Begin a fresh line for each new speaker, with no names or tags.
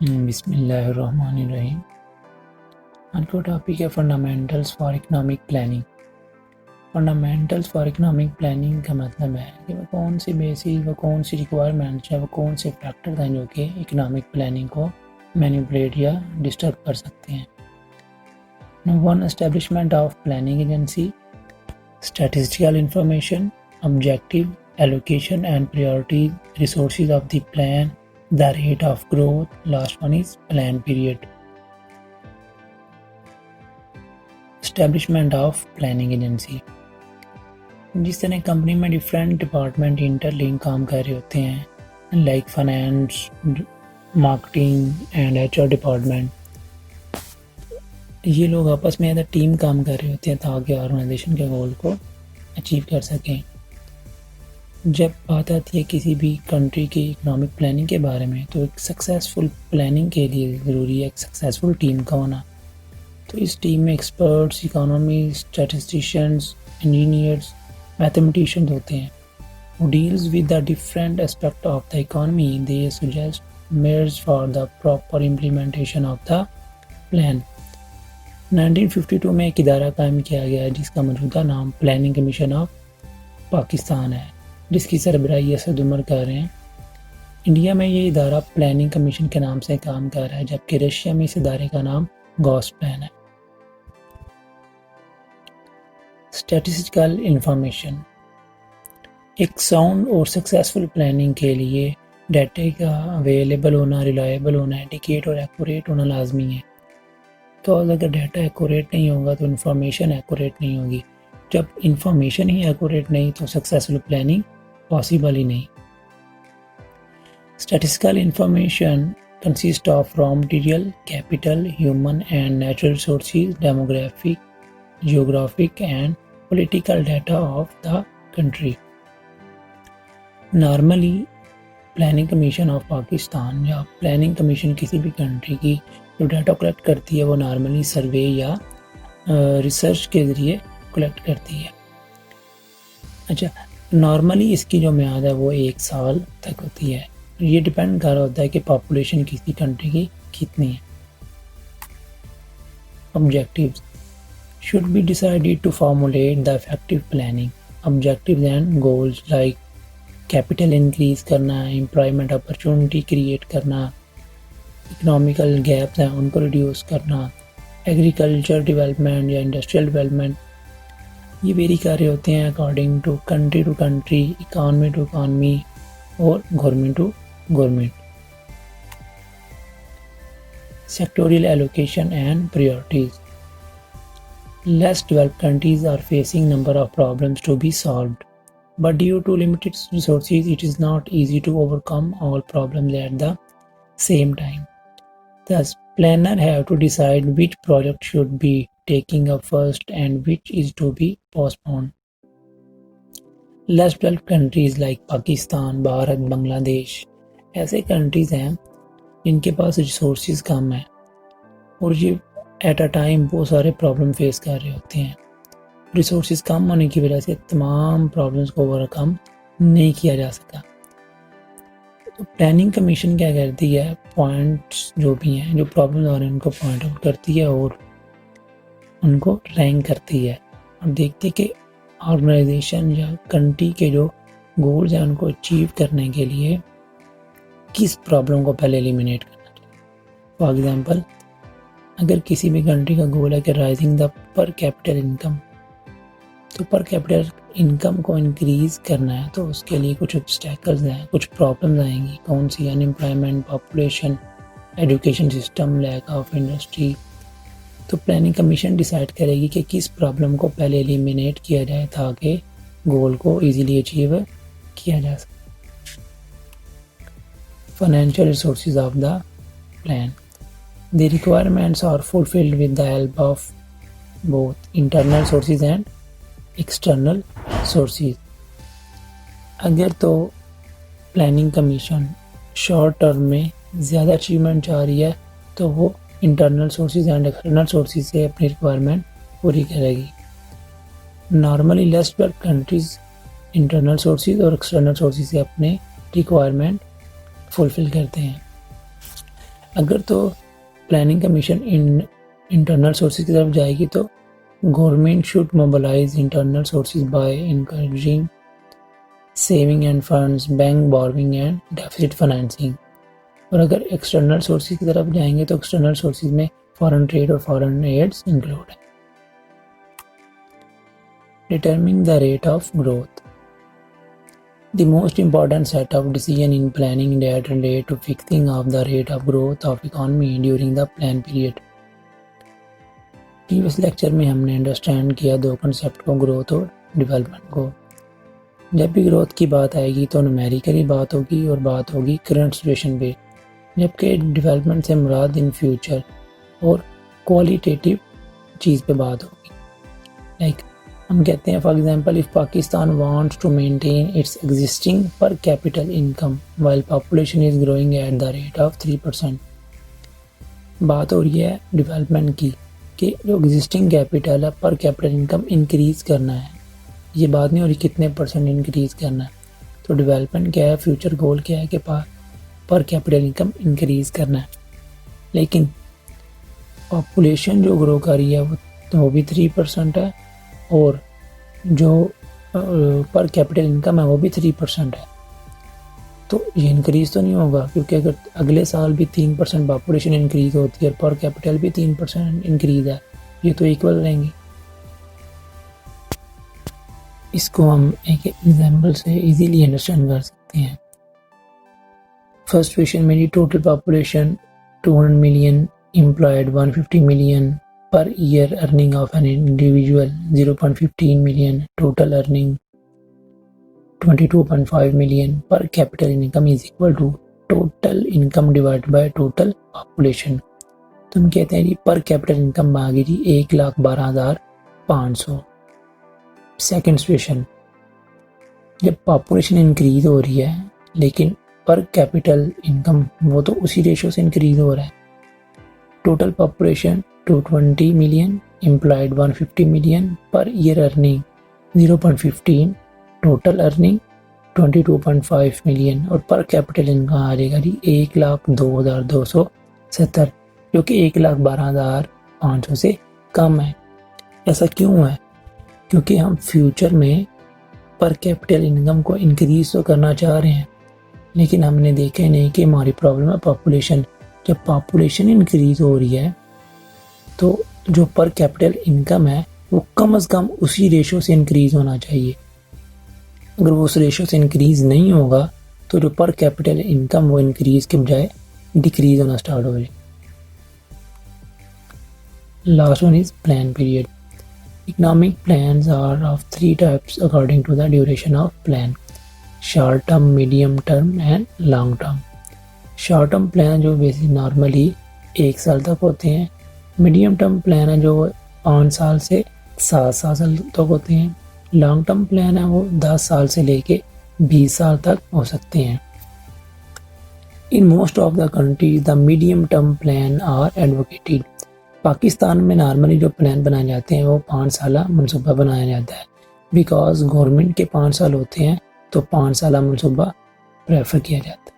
बिस्मिल्लाहिर्रहमानिर्रहीम। आज का टॉपिक है fundamentals for economic planning. Fundamentals for economic planning का मतलब है कि वो कौन सी बेसिक व कौन सी रिक्वायरमेंट्स है, वो कौन से फैक्टर्स हैं जो कि इकोनॉमिक प्लानिंग को मैनिपुलेट या डिस्टर्ब कर सकते हैं। Number 1, establishment of planning agency, statistical information, objective, allocation and priority, resources of the plan, the rate of growth, last one is plan period. Establishment of planning agency, जिस तरह company में different department interlink काम कर रहे होते हैं, like finance, marketing and HR department, ये लोग आपस में एज अ टीम काम कर रहे होते हैं ताकि ऑर्गेनाइजेशन के गोल को अचीव कर सकें। जब बात आती है किसी भी कंट्री की इकोनॉमिक प्लानिंग के बारे में, तो एक सक्सेसफुल प्लानिंग के लिए ज़रूरी है एक सक्सेसफुल टीम का होना। तो इस टीम में experts, economy, statisticians, engineers, mathematicians होते हैं who deals with the different aspect of the economy. They suggest measures for the proper implementation of the plan. 1952 में एक इदारा कायम किया गया है जिसका मौजूदा नाम प्लानिंग कमीशन ऑफ पाकिस्तान है, जिसकी सरबराही असद उमर कर रहे हैं। इंडिया में ये इदारा प्लानिंग कमीशन के नाम से काम कर रहा है, जबकि रशिया में इस इदारे का नाम गॉस प्लान है। स्टैटिस्टिकल इंफॉर्मेशन, एक साउंड और सक्सेसफुल प्लानिंग के लिए डाटा का अवेलेबल होना, रिलायबल होना, एडिकेट और एक्यूरेट होना लाजमी है। तो अगर डाटा एक्यूरेट नहीं होगा तो इन्फॉर्मेशन एक्यूरेट नहीं होगी। जब इन्फॉर्मेशन ही एक्यूरेट नहीं तो सक्सेसफुल प्लानिंग पॉसिबल ही नहीं। Statistical information consist of raw material, capital, human and natural resources, demographic, geographic and political data of the country. Normally planning commission of Pakistan या प्लानिंग कमीशन किसी भी country की जो data collect करती है वो normally सर्वे या रिसर्च के ज़रिए कलेक्ट करती है। अच्छा, नॉर्मली इसकी जो म्याद है वो 1 साल तक होती है। ये डिपेंड कर रहा होता है कि पॉपुलेशन किसी कंट्री की कितनी है। Objectives should be decided to formulate the effective planning. Objectives and goals like capital increase करना, एम्प्लॉयमेंट अपॉर्चुनिटी क्रिएट करना, इकोनॉमिकल गैप्स हैं उनको रिड्यूस करना, एग्रीकल्चर डेवलपमेंट या इंडस्ट्रियल डेवलपमेंट, ये वेरी कर रहे होते हैं according to country, economy to economy और government to government. Sectoral allocation and priorities, less developed countries are facing number of problems to be solved, but due to limited resources it is not easy to overcome all problems at the same time. Thus, planner have to decide which project should be taken up first and which is to be postponed. Less developed countries like Pakistan, Bharat, Bangladesh ऐसे countries हैं जिनके पास resources कम है और ये at a time बहुत सारे problem face कर रहे होते हैं। रिसोर्सेज कम होने की वजह से तमाम प्रॉब्लम्स को ओवरकम नहीं किया जा सका। तो प्लानिंग कमीशन क्या करती है, पॉइंट्स जो भी हैं, जो प्रॉब्लम आ रहे हैं उनको पॉइंट आउट करती है और उनको रैंक करती है और देखती है कि ऑर्गेनाइजेशन या कंट्री के जो गोल्स हैं उनको अचीव करने के लिए किस प्रॉब्लम को पहले एलिमिनेट करना चाहिए। फॉर एग्जाम्पल, अगर किसी भी कंट्री का गोल है कि राइजिंग द पर कैपिटल इनकम, तो पर कैपिटल इनकम को इंक्रीज करना है तो उसके लिए कुछ ऑब्स्टेकल्स हैं, कुछ प्रॉब्लम्स आएंगी। कौन सी? Unemployment, population, education system, lack of industry. तो प्लानिंग कमीशन डिसाइड करेगी कि किस प्रॉब्लम को पहले एलिमिनेट किया जाए ताकि गोल को ईजिली अचीव किया जा सके। Financial resources of the plan, the requirements are fulfilled with the help of both internal sources and external sources. अगर तो प्लानिंग कमीशन शॉर्ट टर्म में ज़्यादा अचीवमेंट चाह रही है तो वो internal sources and external sources से अपनी रिक्वायरमेंट पूरी करेगी। Normally less developed countries internal sources और एक्सटर्नल सोर्सेज से अपने रिक्वायरमेंट फुलफिल करते हैं। अगर तो प्लानिंग कमीशन इंटरनल सोर्सेज की तरफ जाएगी तो government should mobilise internal sources by encouraging saving and funds, bank borrowing and deficit financing. और अगर एक्सटर्नल सोर्सेज की तरफ जाएंगे तो एक्सटर्नल सोर्सेज में फॉरेन ट्रेड और फॉरेन एड्स इंक्लूड है। Determining the rate of growth. The most important set of decision in planning that relate to fixing of the rate of growth of economy during the plan period. Previous lecture में हमने understand किया दो concept को, growth और development को। जब भी growth की बात आएगी तो न्यूमेरिकली बात होगी और बात होगी करंट सिचुएशन पे, जबकि डेवलपमेंट से मुराद इन फ्यूचर और क्वालिटेटिव चीज़ पे बात होगी। लाइक हम कहते हैं for example, if Pakistan wants to maintain its existing per capital income while population is growing at the rate of 3%। बात हो रही है डेवलपमेंट की कि जो एग्जिस्टिंग कैपिटल है पर कैपिटल इनकम इंक्रीज़ करना है। ये बात नहीं हो रही कितने परसेंट इंक्रीज़ करना है। तो डेवलपमेंट क्या है, फ्यूचर गोल क्या है कि पर कैपिटल इनकम इंक्रीज़ करना है। लेकिन पॉपुलेशन जो ग्रो कर रही है वो भी 3% है और जो पर कैपिटल इनकम है वो भी 3% है। तो ये इंक्रीज़ तो नहीं होगा, क्योंकि अगर अगले साल भी 3% पॉपुलेशन इंक्रीज़ होती है और पर कैपिटल भी 3% इंक्रीज़ है, ये तो इक्वल रहेंगे। इसको हम एक एग्जांपल से इजीली अंडरस्टैंड कर सकते हैं। फर्स्ट क्वेश्चन, मेरी total population 200 million, employed 150 million, per year earning of an individual 0.15 million, total earning 22.5 million, per capital income is equal to total income divided by total population। तो हम कहते हैं जी पर capital income आ गई जी 1,12,500। Second situation, जब population increase हो रही है लेकिन पर कैपिटल इनकम वो तो उसी रेशो से इंक्रीज हो रहा है। Total population 220 million, employed 150 million, per year earning 0.15, total earning 22.5 million और पर कैपिटल इनकम आ जाएगा जी 1,02,270, जो कि 1,12,500 से कम है। ऐसा क्यों है? क्योंकि हम फ्यूचर में पर कैपिटल इनकम को इंक्रीज तो करना चाह रहे हैं, लेकिन हमने देखा नहीं कि हमारी प्रॉब्लम है पॉपुलेशन। जब पॉपुलेशन इंक्रीज हो रही है तो जो पर कैपिटल इनकम है वो कम से कम उसी रेशो से इंक्रीज होना चाहिए। अगर वो उस रेशो से इंक्रीज नहीं होगा तो जो पर कैपिटल इनकम वो इंक्रीज के बजाय डिक्रीज होना स्टार्ट हो जाए। Last one is plan period. Economic plans are of 3 types according to the duration of plan: short term, medium term and long term. Short term plan जो basic normally 1 साल तक होते हैं, मीडियम टर्म प्लान है जो 5 साल से 7 साल तक होते हैं, लॉन्ग टर्म प्लान है वो 10 साल से लेके 20 साल तक हो सकते हैं। In most of the countries the medium term plan are advocated. Pakistan में नॉर्मली जो प्लान बनाए जाते हैं वो 5 साल मनसूबा बनाया जाता है, बिकॉज गवर्नमेंट के 5 साल होते हैं तो 5 साल मनसूबा प्रेफर किया जाता है।